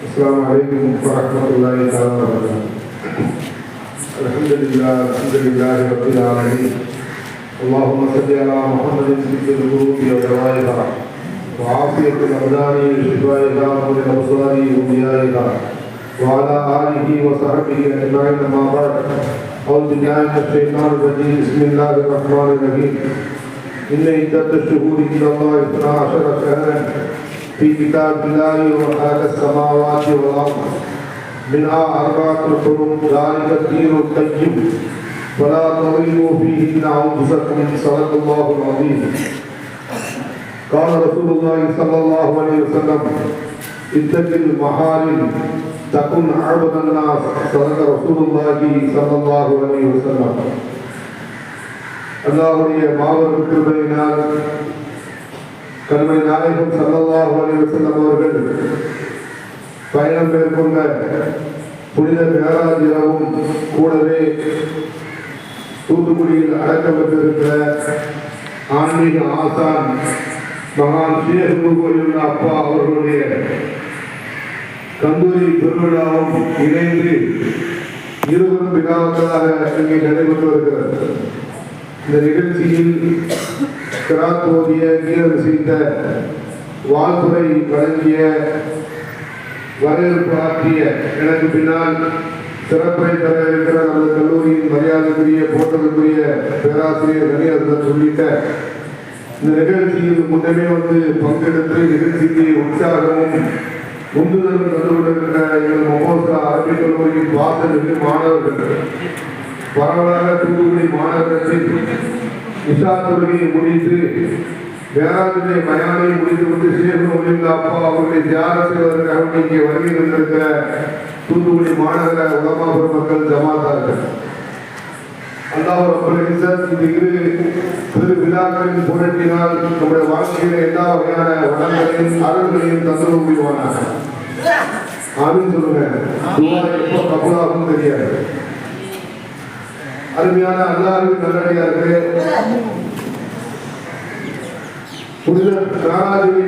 السلام عليكم ورحمة الله تعالى وبركاته. الحمد لله رب العالمين. اللهم صل على محمد سيد القلوب ودوائها وعافية الأبدان وشفائها ومن الأبصار وضيائها وعلى آله وصحبه أجمعين. أما بعد، أعوذ بالله من الشيطان الرجيم. بسم الله الرحمن الرحيم. إن عدة الشهور عند الله 12 شهرا في كتاب الله وخلق السماوات والأرض منها أربعة حرم ذلك الدين القيم فلا تضلوا فيهن أنفسكم. صدق الله العظيم. قال رسول الله صلى الله عليه وسلم: اتق المحارم تكن أعبد الناس. صدق رسول الله صلى الله عليه وسلم. அல்லாஹ்வுடைய மாபெரும் கிருபையினால் கண்மணி நாயகம் ஸல்லல்லாஹு அலைஹி வஸல்லம் அவர்கள் பயணம் மேற்கொண்ட புனித மிஅராஜ் இரவும் கூடவே தூத்துக்குடியில் அடக்கம் பெற்றிருக்கிற ஆன்மீக ஆசான் மகான் ஷேக் முகமது அப்பா அவர்களுடைய கந்தூரி திருவிழாவும் இணைந்து இருவரும் விழாக்களாக இங்கே நடைபெற்று வருகிறது. இந்த நிகழ்ச்சியில் கிராத்தோதிய வீரர் செய்த வாழ்த்துறை வழங்கிய வரவேற்பு ஆற்றிய எனக்கு பின்னால் சிறப்பை தர இருக்கிற நமது கல்லூரியின் மரியாதைக்குரிய போற்றலுக்குரிய பேராசிரியர் கணியர் உள்ளிட்ட இந்த நிகழ்ச்சியில் முன்னமே வந்து பங்கெடுத்து நிகழ்ச்சிக்கு உற்சாகமும் உந்துதலும் தந்து கொண்டிருக்கிற எங்கள் மொமோசா அரபிக் கல்லூரியின் வாசலுக்கு மாணவர்கள் பரவலாக தூத்துக்குடி மாநகரத்தில் இஷா தொழுகையை முடித்து மேலாஜுடைய மயானை முடித்துவிட்டு ஷேக் அப்பா அவர்களை தியாகம் செய்வதற்காக இங்கே வருகை தந்திருக்கிற தூத்துக்குடி மாநகர உலமா பெருமக்கள் ஜமாத்தார்கள், அல்லாஹ் ரப்பல் இஸ்ஸத் இந்த இரு விழாக்களின் புரட்டினால் நம்முடைய வாழ்க்கையில எல்லா வகையான வளங்களையும் அருள்களையும் தந்துள்ள முடிவானாக. ஆமீன் சொல்லுங்க. துஆ எப்போ கபூலாகும் தெரியாது. அருமையான அல்லாஹ்வின் நல்லடியார்களே, புனித மேராஜுடைய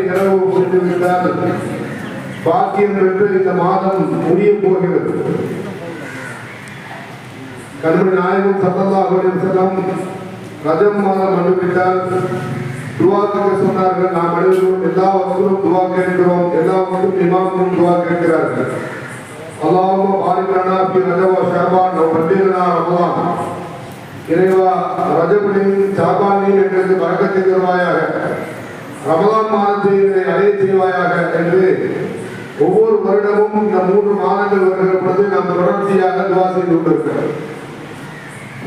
இரவு முடிந்துவிட்டால் பாக்கியம் என்று இந்த மாதம் முடிய போகிறது. கண்மணி நாயகம் ஸல்லல்லாஹு அலைஹி வஸல்லம் ரஜப் மாதம் வந்துவிட்டால் துஆ கேட்க சொன்னார்கள். நாம் அனைவரும் எல்லா வக்திலும் துஆ கேட்கிறோம், எல்லா வக்திலும் இமாமும் துஆ கேட்கிறார்கள். அல்லாஹும்ம பாரிக் லனா ஃபீ ரஜப் வ ஷஅபான் வ பல்லிக்னா ரமலான். இறைவா, ரஜபையும் ஷஅபானையும் எங்களுக்கு பரக்கத்தை தருவாயாக, ரமலான் மாதத்தை அடைய செய்வாயாக என்று ஒவ்வொரு வருடமும் இந்த 3 மாதங்கள் வருகிற பொழுது நாம் தொடர்ச்சியாக துஆ செய்து கொண்டிருக்கிறோம்.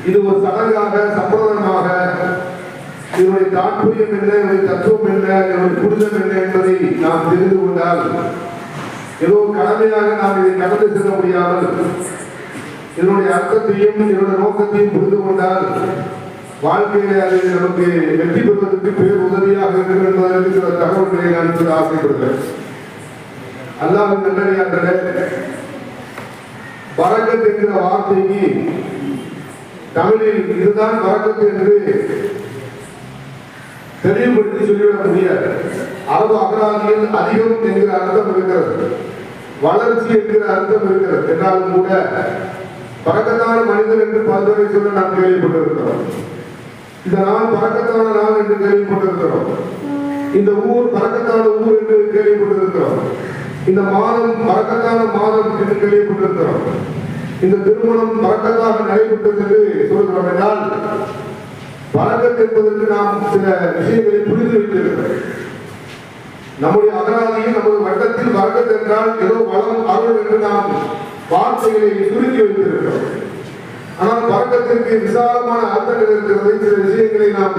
இது ஒரு சடங்காக, சம்பிரதாயமாக இதனுடைய தாற்பயம் என்ன, இதனுடைய தத்துவம் என்ன, இதனுடைய புரிதல் என்ன என்பதை நாம் தெரிந்து கொண்டால் ஏதோ கடமையாக நாம் இதை கடந்து செல்ல முடியாமல் இதனுடைய அர்த்தத்தையும் இதனுடைய நோக்கத்தையும் புரிந்து கொண்டால் வாழ்க்கையிலே அது நமக்கு வெற்றி பெறுவதற்கு பேர் உதவியாக இருக்கும் என்பதற்கு சில தகவல்களை நான் சொல்ல ஆசைப்படுகிறேன். அல்லாஹ்வின் நல்லடியார்களே, பரக்கத் என்கிற வார்த்தைக்கு தமிழில் இதுதான் பரக்கத் என்று தெளிவுபடுத்தி சொல்லிவிட முடியாது. அரபு அகராதியில் அதிகம் என்கிற அர்த்தம் இருக்கிறது, வளர்ச்சி என்கிற அர்த்தம் இருக்கிறது. என்றாலும் கூட பரக்கத்தான மனிதன் என்று பல்வேறு சொல்ல நாம் கேள்விப்பட்டிருக்கிறோம். இந்த நாள் பரக்கத்தான நாள் என்று கேள்விப்பட்டிருக்கிறோம். இந்த ஊர் பரக்கத்தான ஊர் என்று கேள்விப்பட்டிருக்கிறோம். இந்த மாதம் பரக்கத்தான மாதம் என்று கேள்விப்பட்டிருக்கிறோம். இந்த திருமணம் பரக்கத்தாக நடைபெற்றது என்று சொல்கிறோம். என்றால் பரக்கத் என்பதற்கு நாம் சில விஷயங்களை புரிந்து வைத்திருக்கிறோம். நம்முடைய அகராதியில் நமது வட்டத்தில் பரக்கத் என்றால் ஏதோ வளம், அருள் என்று நாம் வார்த்தைகளை சுருக்கி வைத்திருக்கிறோம். ஆனால் பரக்கத்திற்கு விசாலமான அர்த்தங்கள் இருக்கிறது. சில விஷயங்களை நாம்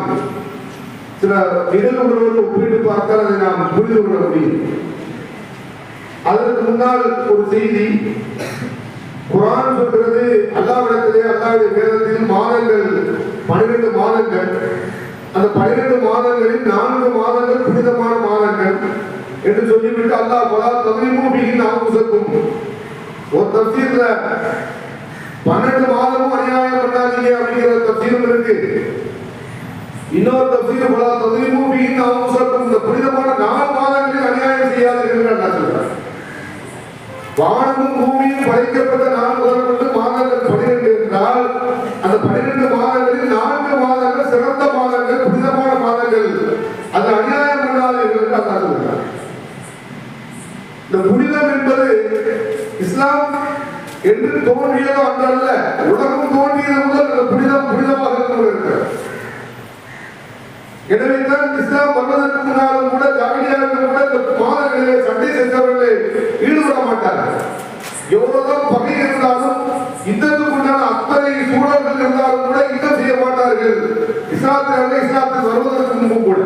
சில நிகழ்வுகளோடு ஒப்பிட்டு பார்த்தால் அதை நாம் புரிந்து கொள்ள முடியும். அதற்கு முன்னால் ஒரு செய்தி, குர்ஆன் சொல்கிறது, அல்லாஹ்விடத்திலே அல்லாஹ்வுடைய வேதத்தில் மாதங்கள் 12 மாதங்கள், அந்த 12 மாதங்களில் 4 மாதங்கள் புனிதமான மாதங்கள் என்று சொல்லிவிட்டு அல்லாஹ் பலா தத்ரீமு பிஹி அன்ஃபுஸக்கும் ஒரு தஃசீர்ல 12 மாதமும் அநியாயம் பண்ணாதீங்க அப்படிங்கிற தஃசீரும் இருக்கு. இன்னொரு தஃசீர் பலா தத்ரீமு பிஹி அன்ஃபுஸக்கும், இந்த புனிதமான 4 மாதங்களில் அநியாயம் செய்ய அது அநியாயம் பண்ணாதீர்கள் என்று அல்லாஹ் சொல்கிறார். இந்த புனிதம் என்பது இஸ்லாம் என்று தோன்றியதோ அன்றல்ல, உலகம் தோன்றியது முதல் அந்த புனிதமாக இருக்கிறது. எனவே தான் இஸ்லாம் வருவதற்கு முன்னாலும் கூட ஜாகிலியாவுக்கு கூட இந்த மாதங்களிலே சண்டை செஞ்சவர்களை ஈடுபட மாட்டார்கள். எவ்வளவுதான் பகை இருந்தாலும் யுத்தத்துக்குண்டான அத்தனை சூழல்கள் இருந்தாலும் கூட யுத்தம் செய்ய மாட்டார்கள். இஸ்லாத்தில் வருவதற்கு முன்பு கூட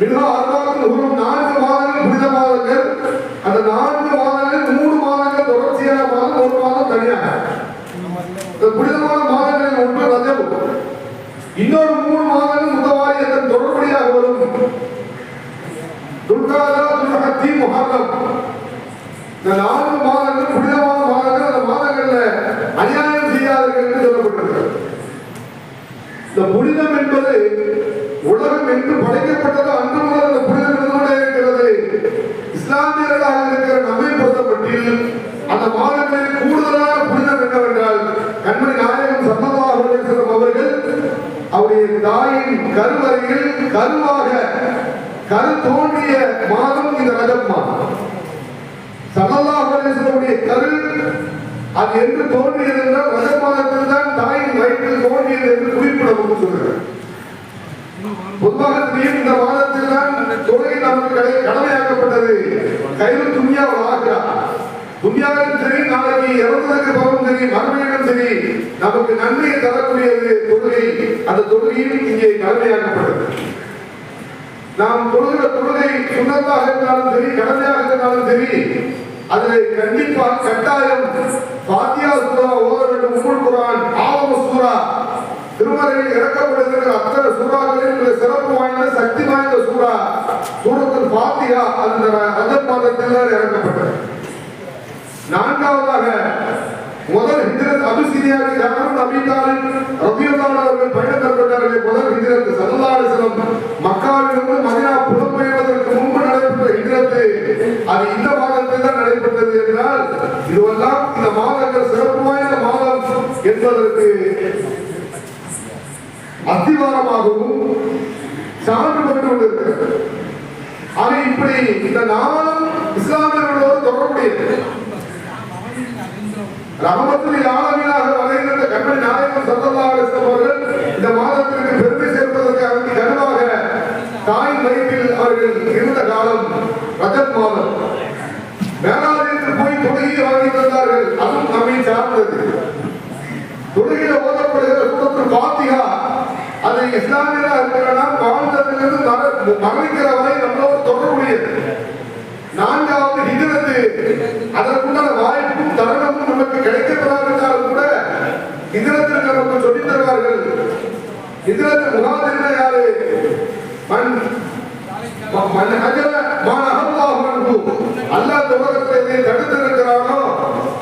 மிக அறுபது ஒரு 4 மாதங்கள் புனித மாதங்கள். அந்த 4 மாதங்கள் 3 மாதங்கள் தொடர்ச்சியான மாதம், 1 மாதம் தனியாக. புனிதமான மாதங்களில் ஒன்று ரஜப், இன்னொரு 3 மாதங்கள் முதவாரி அதன் தொடர்படியாக வரும் துல்காதா, துல்ஹஜ், முஹர்ரம். இந்த 4 மாதங்கள் புனிதமான மாதங்கள். அந்த மாதங்கள்ல அநியாயம் செய்யாதீர்கள் என்று சொல்லப்பட்டிருக்கிறது. இந்த புனிதம் என்பது உலகம் என்று படைக்கப்பட்டதோ அன்று முதல் அந்த புனிதம் இருந்து இருக்கிறது. இஸ்லாமியர்களாக இருக்கிற நம்மை பொறுத்தப்பட்டில் அந்த மாதங்களில் கூடுதலான புனிதம் என்னவென்றால், கண்மணி நாயகம் ஸல்லல்லாஹு அலைஹி வஸல்லம் அவர்கள் அவருடைய தாயின் கருவறையில் கரு தோன்றிய மாதம் இந்த ரஜப் மாதம். ஸல்லல்லாஹு அலைஹி வஸல்லம் கரு அது என்று தோன்றியது என்றால் ரஜப் மாதத்தில் தான் தாயின் வயிற்றில் தோன்றியது என்று குறிப்பிடப்பட்டு சொல்கிறார். பொதுவாக இந்த மாதத்தில் தான் தொழுகை நமக்கு கடமையாக்கப்பட்டது. கைது துன்யா வல் ஆகிரா, துன்யாவிலும் சரி, நாளைக்கு இறந்ததற்கு பிறகும் சரி, மறுமையிலும் சரி, நமக்கு நன்மையை தரக்கூடியது தொழுகை. அந்த தொழுகையில் இங்கே கடமையாக்கப்பட்டது. நாம் தொழுகிற தொழுகை சுன்னத்தாக இருந்தாலும் சரி, கடமையாக இருந்தாலும் சரி, அதில் கண்டிப்பாக கட்டாயம் ஃபாத்திஹா சூரா ஓத வேண்டும். உம்முல் குர்ஆன், ஆலமு சூரா, திருமறையில் இறக்கப்படுகிற அத்தனை சூறாக்களில் சிறப்பு வாய்ந்த சக்தி வாய்ந்த சூரா சூரத்துல் ஃபாத்திஹா அந்த ரஜப் மாதத்தில் இறக்கப்பட்டது. 4வதாக முதல் ஹிஜ்ரத் அபிசீனியாவில் ஜஅஃபர் இப்னு அபீ தாலிப் ரலியல்லாஹு அன்ஹு அவர்கள் பயணம் மேற்கொண்டார்கள். முதல் ஹிஜ்ரத் ஸல்லல்லாஹு அலைஹி வஸல்லம் மக்காவிலிருந்து மதீனா புலம்பெயர்வதற்கு முன்பு நடைபெற்ற ஹிஜ்ரத் அது இந்த மாதத்தில் தான் நடைபெற்றது என்றால், இதுவெல்லாம் இந்த மாதங்கள் சிறப்பு வாய்ந்த மாதம் என்பதற்கு அத்திவாரமாகவும் சான்று பெற்று கொண்டிருக்கிறது. ஆக இப்படி இந்த நாளும் இஸ்லாமியர்களோடு தொடர்புடையது. ரஹமத்துல் ஆலமீனாக வரைகின்ற கண்மணி நாயகம் ஸல்லல்லாஹு அலைஹி வஸல்லம் அவர்கள் இந்த மாதத்திற்கு பெருமை சேர்ப்பதற்கு கருவாக தாயின் வயிற்றில் அவர்கள் இருந்த காலம் ரஜப் மாதம். மேலாதிற்கு போய் தொழுகையை வாங்கி தந்தார்கள். அதுவும் நம்மை சார்ந்தது. தொழுகையில் ஓதப்படுகிற சூரத்துல் ஃபாத்திஹா அதை இஸ்லாமியராக இருக்கிற நாம் வாழ்ந்ததிலிருந்து மரணிக்கிற வரை நம்மளோடு தொடர்புடையது. 4வது ஹிஜ்ரத் அதற்குண்டான வாய்ப்பும் தருணமும் நமக்கு கிடைக்கப்படாவிட்டாலும் கூட ஹிஜ்ரத்திற்கு நமக்கு சொல்லித் தருவார்கள். ஹிஜ்ரத் முஹாஜிர்கள் யாரு? மன் ஹஜர மா நஹல்லாஹு அன்ஹு, அல்லாஹ் உலகத்தில் எதை தடுத்திருக்கிறானோ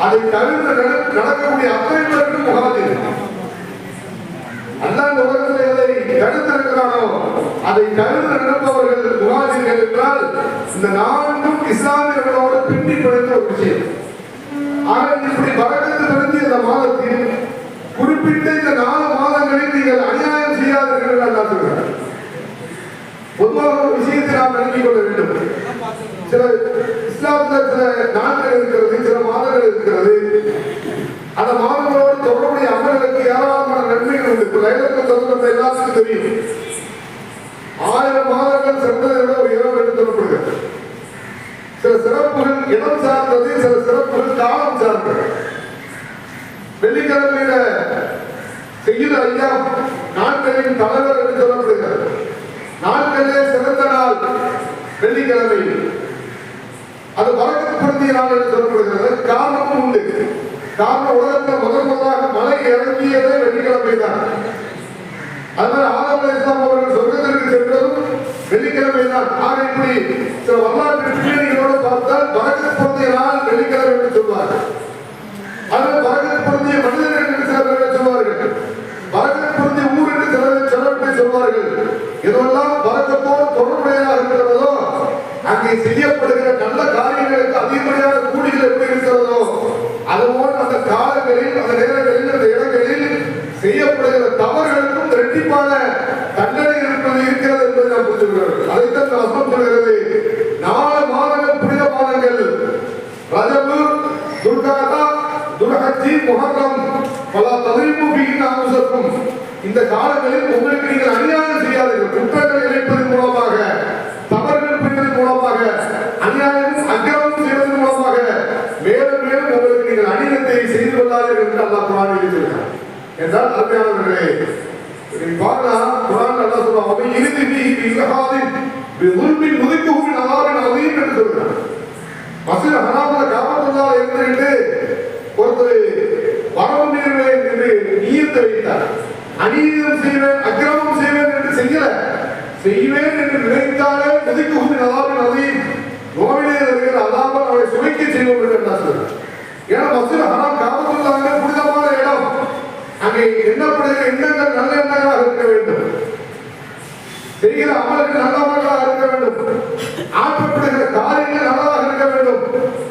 அதை தவிர்த்து நடக்கக்கூடிய அத்தனை பேருக்கு முஹாஜிர். அல்லாஹ் உலகத்தில் எதை தடுத்திருக்கிறானோ அதை தவிர்த்து நடப்பவர்கள் முஹாஜிர்கள் என்றால், இந்த 4ம் இஸ்லாமியர்களோடு பின்னி பிணைந்த ஒரு விஷயம். ஆக இப்படி பரக்கத்து பிறந்து இந்த மாதத்தில் குறிப்பிட்ட இந்த 4 மாதங்களில் நீங்கள் அநியாயம் செய்யாதீர்கள் என்று அல்லாஹ் சொல்கிறார். பொதுவாக ஒரு விஷயத்தை நாம் விளங்கிக் கொள்ள வேண்டும். சில இஸ்லாத்தில் சில நாட்கள் இருக்கிறது, சில மாதங்கள் இருக்கிறது. அந்த மாதங்களோடு தொடர்புடைய அமல்களுக்கு ஏராளமான நன்மைகள் உண்டு. இப்போ லைலத்துல் கத்ர் எல்லாத்துக்கும் தெரியும். 1000 மாதங்கள் சிறந்ததை விட ஒரு இரவு என்று சொல்லப்படுகிறது. சில சிறப்புகள் இடம் சார்ந்தது, சில சிறப்புகள் காலம் சார்ந்தது. வெள்ளிக்கிழமையில செய்யுத ஐயா நாட்களின் தலைவர் என்று சொல்லப்படுகிறது. நாட்களே சிறந்த நாள் வெள்ளிக்கிழமை. அது பரக்கத்து பொருந்திய நாள் என்று சொல்லப்படுகிறது. காரணமும் உண்டு. காரணம், உலகத்தில் முதலாக மலை இறங்கியதே வெள்ளிக்கிழமை தான். அதனால ஆதம் அலைஹிஸ்ஸலாம் அவர்கள் சொர்க்கத்திற்கு சென்றதும் வெள்ளிக்கிழமை தான். ஆக இப்படி சில வரலாற்று பின்னணிகளோடு பார்த்தால் பரக்கத்து பொருந்திய நாள் வெள்ளிக்கிழமை என்று சொல்வார்கள். அதில் பரக்கத்து பொருந்திய மனிதர்கள் என்று சில பேரை சொல்வார்கள். பரக்கத்து பொருந்திய ஊர் என்று சில பேரை சொல்வார்கள். எதுவெல்லாம் பரக்கத்தோடு தொடர்புடையதாக இருக்கிறதோ, அங்கே செய்யப்படுகிற நல்ல காரியங்களுக்கு அதிகப்படியான கூலிகள் எப்படி இருக்கிறதோ, அதுபோல் அந்த காலங்களில், அந்த நேரங்களில், அந்த இடங்களில் செய்யப்படுகிற தவறுகளுக்கும் இரட்டிப்பான தண்டனை இருக்கிறது என்பதை நாம் சொல்கிறார்கள். அதைத்தான் வசனம் சொல்கிறது. 4 மாதங்கள் புனித மாதங்கள், ரஜபு, துல்காதா, துல்ஹஜ்ஜி, முஹர்ரம், பலா தத்ரீபு ஃபீஹி அன்ஃபுஸக்கும். இந்த காலங்களில் உங்களுக்கு நீங்கள் அநியாயம் செய்யாதீர்கள். குற்றங்களை இழைப்பதன் மூலமாக, தவறுகள் புரிவதன் மூலமாக, அநியாயம் அக்கிரமம் செய்வதன் மூலமாக மேலும் மேலும் உங்களுக்கு நீங்கள் அநீதத்தை செய்து கொள்ளாதீர்கள் என்று அல்லாஹ் குர்ஆனில் சொல்கிறார். என்றால் அருமையானவர்களே, பாருங்க குர்ஆன் அல்லாஹ் சொல்றான், "வ யரிது ஃபீஹி பில்ஹாதின் பிதுல்மின் முதிக்குஹு மின் அஸாபின் அதீம்" என்று சொல்றார். மஸ்ஜித் ஹராம்ல காபத்துல்லாஹ் இருந்துட்டு ஒருத்தர் வரவு மீறுவேன் என்று நியத்து வைத்தார். அநீதம் செய்வேன், அக்கிரமம் செய்வேன் என்று செய்வேன் என்று நினைத்தாலே முதிக்குஹு மின் அஸாபின் அதீம், நோவிலே இருக்கிற அதாப அவரை சுமைக்க செய்வோம் என்று அல்லாஹ் சொல்றார். ஏன்னா மஸ்ஜித் ஹராம் காபத்துல்லாஹ் புனிதமான இடம். அங்கே எண்ணப்படுகிற எண்ணங்கள் நல்ல எண்ணங்களாக இருக்க வேண்டும், செய்கிற அமல்கள் நல்ல அமல்களாக இருக்க வேண்டும், ஆற்றப்படுகிற காரியங்கள் நல்லதாக இருக்க வேண்டும்.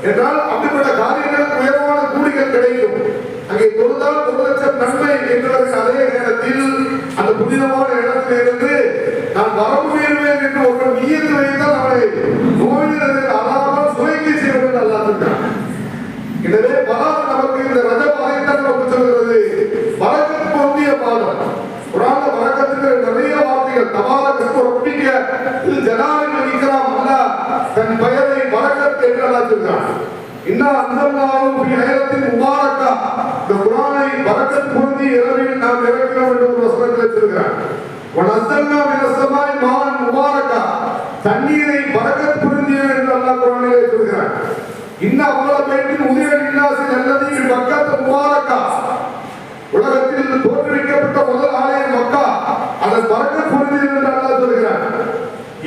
என்றால் அப்படிப்பட்ட காரியங்களுக்கு உயர்வான கூலிகள் கிடைக்கும். அங்கே தொழுதால் 1 லட்சம் நன்மை என்பதற்கு அதே நேரத்தில் அந்த புனிதமான இடத்திலிருந்து நான் வரவு மீறுவேன் என்று ஒரு நியத்து வைத்தால் அவரை நோயிலிருந்து அல்லாமல் சுமைக்கு செய்வது அல்லாஹ் சொல்கிறார். எனவே பராத் நமக்கு இந்த ரஜப் அதைத்தான் நமக்கு சொல்கிறது. பரக்கத் பொருந்திய மாதம். குர்ஆன்ல பரக்கத்துக்கு நிறைய வார்த்தைகள், தபாரக் இஸ்மு ரப்பிக தில் ஜலாலில் வல் இக்ராம், அல்லாஹ் தன் பெயரை பரக்கத் என்று அல்லாஹ் சொல்கிறான். இன்னா அன்ஸல்னாஹு ஃபீ லைலத்தின் முபாரக்கா, இந்த குர்ஆனை பரக்கத் பொருந்திய இரவில் நாம் இறக்கினோம் என்று ஒரு வசனத்தில் சொல்கிறான். வ நஸல்னா மினஸ் ஸமாஇ மாஅன் முபாரக்கா, தண்ணீரை பரக்கத் பொருந்திய என்று அல்லாஹ் குர்ஆனிலே சொல்கிறான். இன்ன அவலபைத்தின் உதிரல் இல்லாசி நல்லதி மக்கத் முபாரக்கா, உலகத்தில் தோற்றுவிக்கப்பட்ட முதல் ஆலயம் மக்கா, அதன் பரக்கத் பொருந்தியது என்று அல்லாஹ் சொல்கிறான்.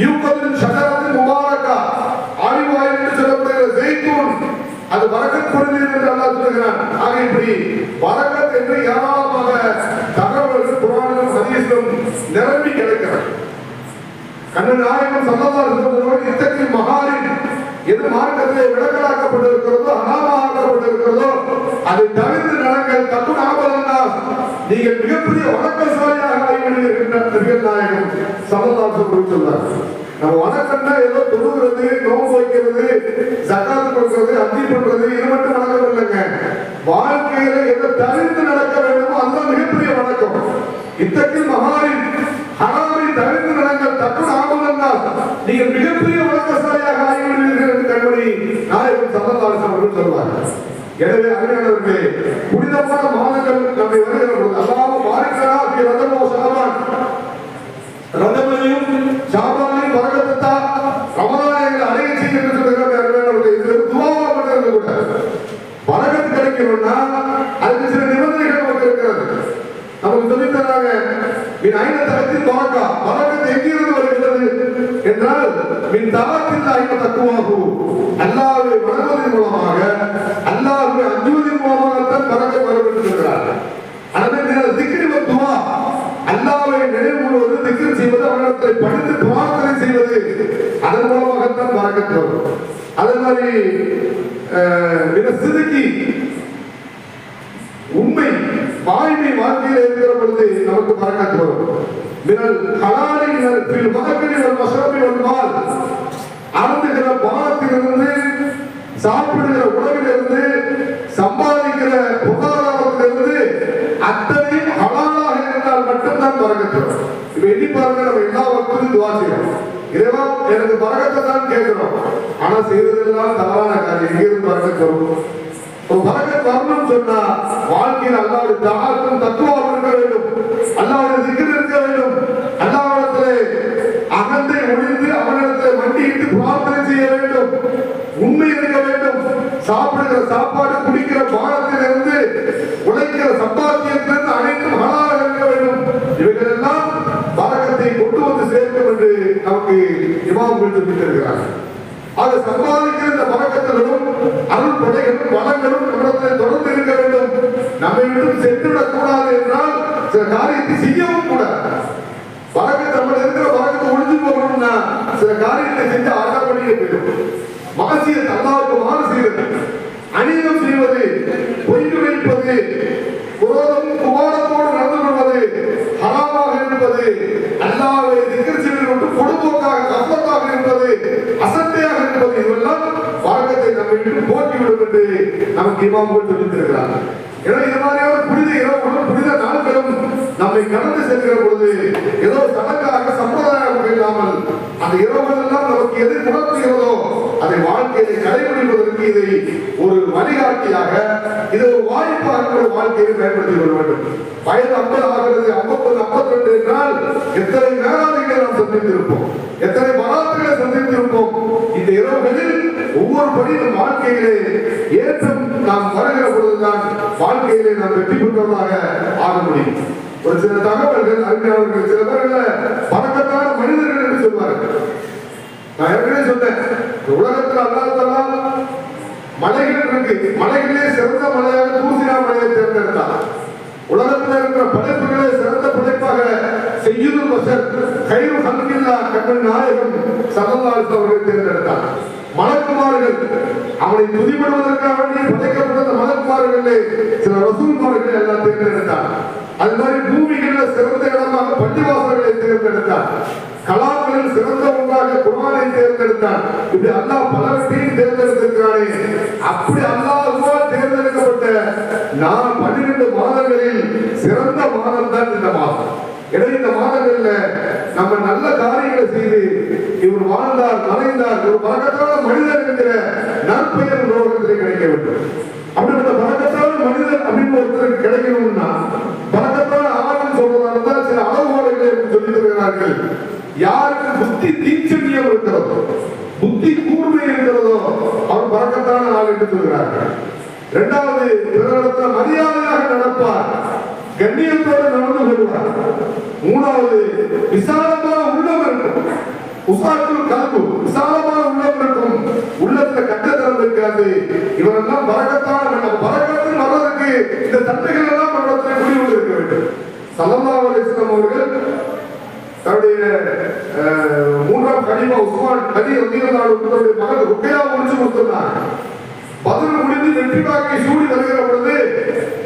யூகத்தின் ஷஜரத்தின் முபாரக்கா, ஆலிவ் ஆயில் என்று சொல்லப்படுகிற ஜெய்தூன், அது பரக்கத் பொருந்தியது என்று அல்லாஹ் சொல்கிறான். ஆக இப்படி பரக்கத் என்று ஏராளமாக தகவல்கள் குர்ஆனிலும் ஹதீஸிலும் நிரம்பி கிடக்கிறது. கண்ணன் நாயகம் ஸல்லல்லாஹு அலைஹி வஸல்லம் இத்தகைய மகாரின் எது மார்க்கத்திலே விளக்கலாக்கப்பட்டிருக்கிறதோ, அனாமாக்கப்பட்டிருக்கிறதோ அதை தவிர்த்து நடங்கள். தக்குன் ஆபதன்னாஸ், நீங்கள் மிகப்பெரிய வணக்கசாலியாக ஆகிவிடுவீர்கள் என்று நபிகள் நாயகம் ஸல்லல்லாஹு அலைஹி வஸல்லம் சொன்னார். நம்ம வணக்கம்னா ஏதோ தொழுகிறது, நோன்பு வைக்கிறது, ஜகாத் கொடுக்கிறது, ஹஜ் பண்றது, இது மட்டும் வணக்கம் இல்லைங்க. வாழ்க்கையில எதை தவிர்த்து நடக்க வேண்டுமோ அதுதான் மிகப்பெரிய வணக்கம். இத்தகைய மகாரின் ஹராமை தவிர்த்து நடங்கள். தக்குன் ஆபதன்னாஸ், நீங்கள் மிகப்பெரிய வணக்கசாலியாக ஆகிவிடுவீர்கள் என்று கண்மணி நாயகம் ஸல்லல்லாஹு அலைஹி வஸல்லம் சொல்வார்கள். எனவே அருமையானவர்களே, புனிதமான மாதங்கள் நம்மை வருகிற பொழுது அல்லாஹ் பாரிக்கனா ஃபீ ரஜப் வ ஷஅபான், ரஜபையும் ஷஅபானையும் பரக்கத்தா ரமலானை அடைய செய்யும் என்று சொல்கிறார். அருமையானவர்களே, இது துஆவா பண்றது கூட பரக்கத் கிடைக்கணும்னா அதுக்கு சில நிபந்தனைகள் நமக்கு இருக்கிறது. நமக்கு சொல்லித் தராங்க, மின் ஐன தரத்தில் பரக்கா, பரக்கத் எங்கிருந்து வருகிறது என்றால் மின் தாஅத்தில்லாஹி வ தக்வாஹு, அல்லாஹ்வை வணங்குவதன் மூலமாக, அல்லாஹ்வை அஞ்சுவதன் மூலமாக தான் பரக்கத் வரும் என்று சொல்கிறார்கள். எனவே நீங்கள் திக்ர் வ துஆ, அல்லாஹ்வை நினைவு கூறுவது, திக்ர் செய்வது, அவரிடத்தை படித்து துஆக்களை செய்வது, அதன் மூலமாக தான் பரக்கத் வரும். அதே மாதிரி மின சிதுகி, உண்மை வாய்மை வாழ்க்கையில் இருக்கிற பொழுது நமக்கு பரக்கத் வரும். மினல் ஹலாலி மினல் ஃபில் மகக்கலி வல் மஷ்ரபி வல் மால், அருந்துகிற பானத்திலிருந்து, சாப்பிடுகிற உணவிலிருந்து, சம்பாதிக்கிற பொருளாதாரத்திலிருந்து அத்தனையும் ஹலாலாக இருந்தால் மட்டும்தான் பரக்கத் வரும். இப்ப எண்ணி பாருங்க, நம்ம எல்லா வகையிலும் துஆ செய்யறோம். இறைவா எனக்கு பரக்கத்தை தான் கேட்கிறோம், ஆனா செய்வதெல்லாம் தவறான காரியம். எங்கிருந்து பரக்கத் வரும்? ஒரு பரக்கத் வரணும்னு சொன்னா வாழ்க்கையில் அல்லாஹ்வுடைய தஆத்தும் தக்வாவும் இருக்க வேண்டும், அல்லாஹ்வுடைய திக்ர் இருக்க வேண்டும், அல்லாஹ்விடத்திலே அகந்தை ஒழிந்து அவனிடத்திலே மண்டியிட்டு பிரார்த்தனை செய்ய வேண்டும், உண்மை இருக்க வேண்டும். சாப்பிடுகிற சாப்பாடு, குடிக்கிற பானத்திலிருந்து, உழைக்கிற சம்பாத்தியத்திலிருந்து அனைத்தும் ஹலாலாக இருக்க வேண்டும். இவைகள் எல்லாம் பரக்கத்தை கொண்டு வந்து சேர்க்கும் என்று நமக்கு இமாம்கள் சொல்லியிருக்கிறார்கள். அதை சம்பாதிக்கிற இந்த பரக்கத்துகளும் அருள் கொடைகளும் வளங்களும் நம்மிடத்தில் தொடர்ந்து இருக்க வேண்டும். நம்மை விட்டு சென்றுவிடக் கூடாது என்றால் சில காரியத்தை செய்யவும் கூடாது. பரக்கத்து நம்ம இருக்கிற பரக்கத்தை ஒழிஞ்சு போகணும்னா சில காரியத்தை செஞ்சு ஆட்டப்படியே போயிடும். மாசியத்தை அல்லாஹ்வுக்கு மாறு செய்வது, அநீதம் செய்வது, பொய்க்கு வைப்பது, குரோதமும் குமாரத்தோடு நடந்து கொள்வது, ஹராமாக இருப்பது, அல்லாஹ்வை திக்ர் செய்வது, கொடுப்பது இமாம்கள் சொல்லியிருக்கிறாங்க. ஏன்னா இது மாதிரியான புனித இரவுகளும் புனித நாட்களும் நம்மை கடந்து செல்கிற பொழுது ஏதோ சடங்காக சம்பிரதாயம் இல்லாமல் அந்த இரவுகள் எல்லாம் நமக்கு எது உணர்த்துகிறதோ அதை வாழ்க்கையை கடைபிடிப்பதற்கு இதை ஒரு வழிகாட்டியாக, இதை ஒரு வாய்ப்பாக ஒரு வாழ்க்கையை பயன்படுத்திக் கொள்ள வேண்டும். வயது 50 ஆகிறது, 51, 52 என்றால் எத்தனை மேலாதிகளை நாம் சந்தித்திருப்போம், எத்தனை மராத்துகளை சந்தித்திருப்போம். இந்த இரவுகளில் ஒவ்வொரு படி நம் வாழ்க்கையிலே ஏற்றம் நாம் வருகிற பொழுதுதான் வாழ்க்கையிலே நாம் வெற்றி பெற்றவர்களாக ஆக முடியும். ஒரு சில தகவல்கள் அறிஞர்கள் சில பேர்களை பறக்கத்தான மனிதர்கள் என்று சொல்வார்கள். நான் ஏற்கனவே சொன்னேன், உலகத்தில் அல்லாதெல்லாம் மலைகள் இருக்கு, மலைகளே சிறந்த மலையாக தூசினா மலையை தேர்ந்தெடுத்தார். உலகத்தில் இருக்கிற படைப்புகளே சிறந்த படைப்பாக செய்யுதுல் பஷர் கைரு ஹல்கில்லா கண்ணன் நாயகம் ஸல்லல்லாஹு அலைஹி வஸல்லம் அவர்கள் தேர்ந்தெடுத்தார். மலக்குமார்கள் அவனை துதிப்படுவதற்காக வேண்டி படைக்கப்பட்ட மலக்குமார்களே சில ரசூல்மார்களை எல்லாம் தேர்ந்தெடுத்தார். அது மாதிரி பூமிகளில் சிறந்த இடமாக பள்ளிவாசல்களை தேர்ந்தெடுத்தார். கலாம்களில் சிறந்த ஒன்றாக குர்ஆனை தேர்ந்தெடுத்தார். இப்படி அல்லாஹ் பலவற்றையும் தேர்ந்தெடுத்திருக்கிறானே, அப்படி அல்லாஹ்வால் தேர்ந்தெடுக்கப்பட்ட 12 மாதங்களில் சிறந்த மாதம் தான் இந்த மாதம். எனவே இந்த மாதங்கள்ல நம்ம நல்ல காரியங்களை செய்து இவர் வாழ்ந்தார் மறைந்தார் ஒரு பறக்கத்தான மனிதர் என்கிற நற்பெயர் உலகத்திலே கிடைக்க வேண்டும். அப்படிப்பட்ட பறக்கத்தான மனிதர் அப்படின்னு ஒருத்தருக்கு கிடைக்கணும்னா பறக்கத்தான ஆளும் சொல்றதால சில அளவுகோலைகளை சொல்லி தருகிறார்கள். யாருக்கு புத்தி தீட்சண்யம் இருக்கிறதோ, புத்தி கூர்மை இருக்கிறதோ அவர் பறக்கத்தான ஆள் என்று சொல்கிறார்கள். இரண்டாவது, பிறரிடத்தில் மரியாதையாக நடப்பார், கண்ணியத்தோடு நடந்து கொள்வார். மூணாவது, விசாலமான உள்ளம் இருக்கும், உசாத்துல் கல்பு, விசாலமான உள்ளம் இருக்கும், உள்ளத்துல கட்டத்தரம் இருக்காது. இவரெல்லாம் பறக்கத்தான பறக்கத்தில் வர்றதுக்கு இந்த தன்மைகள் எல்லாம் நம்மிடத்துல குடிகொண்டு இருக்க வேண்டும். ஸல்லல்லாஹு அலைஹி வஸல்லம் அவர்கள் தன்னுடைய 3ஆம் கலீஃபா உஸ்மான் கலி ரலியல்லாஹு அன்ஹுவுடைய மகள் ருக்கையா முடிச்சு கொடுத்தார். பதில் முடிந்து வெற்றி வாக்கை சூடி வருகிற பொழுது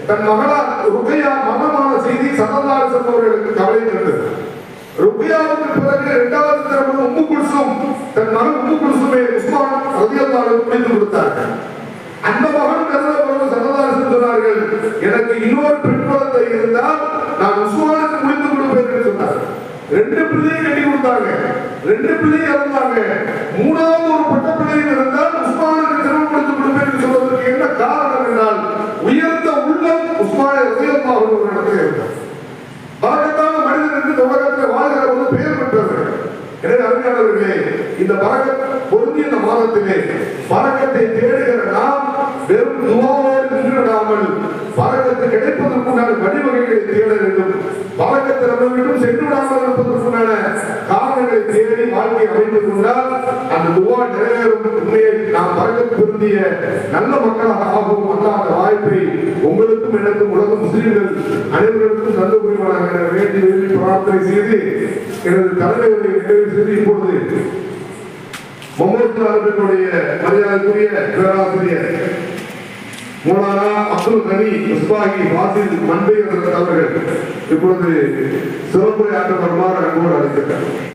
தன் மகளார் ருக்கையா மரணமான செய்தி ஸல்லல்லாஹு அலைஹி வஸல்லம் அவர்களுக்கு கவலை தந்தது. ருக்கையாவுக்கு பிறகு 2வது திருமணம் உம்மு குல்சும், தன் மகன் உம்மு குல்சுமை உஸ்மான் ரலியல்லாஹு அன்ஹு முடித்து கொடுத்தார்கள். அந்த மகன் கருதப்படும் ஸல்லல்லாஹு அலைஹி வஸல்லம் சொன்னார்கள், எனக்கு இன்னொரு பெண் குழந்தை இருந்தால் நான் உஸ்மானுக்கு முடித்து கொடுப்பேன் என்று சொன்னார். 2 பிள்ளையை கட்டி கொடுத்தாங்க, 2 பிள்ளையை இறந்தாங்க. 3வது ஒரு பட்ட பிள்ளையும் இருந்தால் உஸ்மானுக்கு திருமணம் முடித்து கொடுப்பேன் என்று சொல்வதற்கு என்ன காரணம் என்றால் உயர்ந்த உள்ளம் உஸ்மானை ரலியல்லாஹு அன்ஹு ஒரு இடத்துல இருந்தார். பரக்கத்தான மனிதன் என்று உலகத்தில் வாழ்கிற போது பெயர் பெற்றவர். எனவே அருமையானவர்களே, இந்த பரக்கத் பொருந்திய இந்த மாதத்திலே பரக்கத்தை தேடுகிற நாம் வெறும் துஆவோடு நின்றுவிடாமல் பரக்கத்து கிடைப்பதற்குண்டான வழிவகைகளை தேட வேண்டும். பரக்கத்தை நம்ம விட்டும் சென்று விடாமல் இருப்பதற்குண்டான காரணங்களை தேடி வாழ்க்கை அமைத்துக் கொண்டால் அந்த துஆ நிறைவேறும். உண்மையை நாம் பரக்கத்து பொருந்திய நல்ல மக்களாக ஆகும். அல்லாஹ் அந்த வாய்ப்பை உங்களுக்கும் எனக்கும் உலக முஸ்லிம்கள் அனைவருக்கும் நல்ல புரிவானாக வேண்டி விரும்பி பிரார்த்தனை செய்து எனது தலைவரை நிறைவு செய்து இப்பொழுது முகமது அரபினுடைய மரியாதைக்குரிய பேராசிரியர் மௌலானா அப்துல் கனி முஸ்பாகி வாசில் மன்பை அவர்கள் இப்பொழுது சிறப்புரை ஆற்ற வருமாறு அன்போடு அழைக்கிறார்.